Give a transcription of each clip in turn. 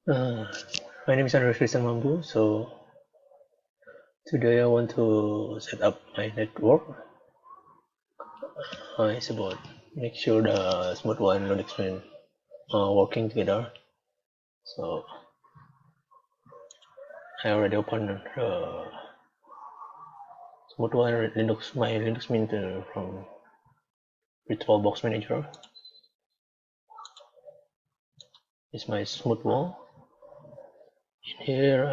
Uh, my name is Andres Mambu. So today I want to set up my network. It's about make sure the smoothwall and LinuxMint are working together. So I already opened smoothwall and my LinuxMint from virtual box manager. It's my smoothwall. In here,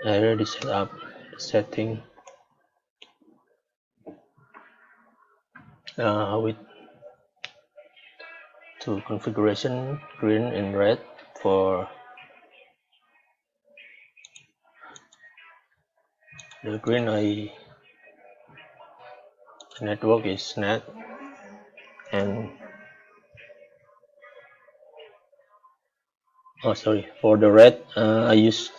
I already set up the setting with two configuration, green and red. For the green, the network is NAT, and for the red, I use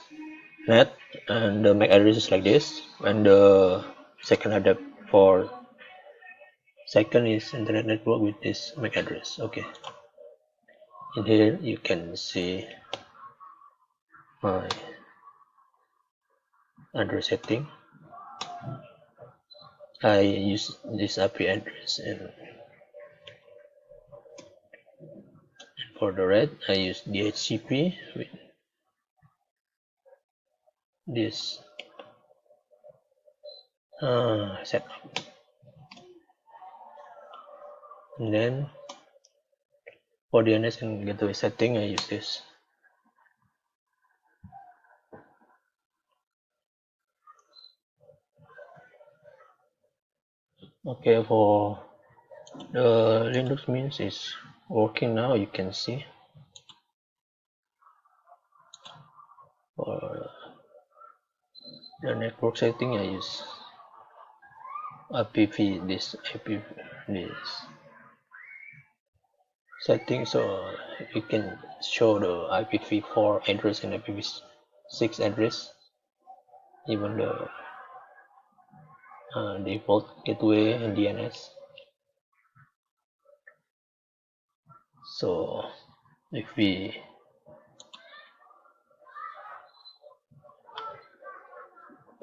NAT, and the MAC address is like this, and the second adapt for second is internet network with this MAC address. Okay, in here you can see my address setting. I use this IP address, and for the red I use DHCP with this setup, and then for DNS and gateway setting I use this. Okay, for the LinuxMint is working now, you can see. For the network setting I use IPv this setting, so you can show the IPv4 address and IPv6 address, even the default gateway and DNS. So if we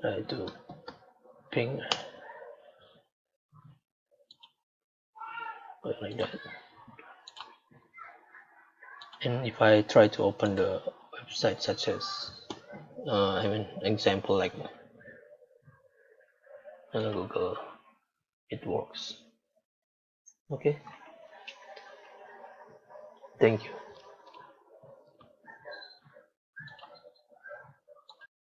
try to ping like that, and if I try to open the website such as example like Google, it works. Okay, thank you.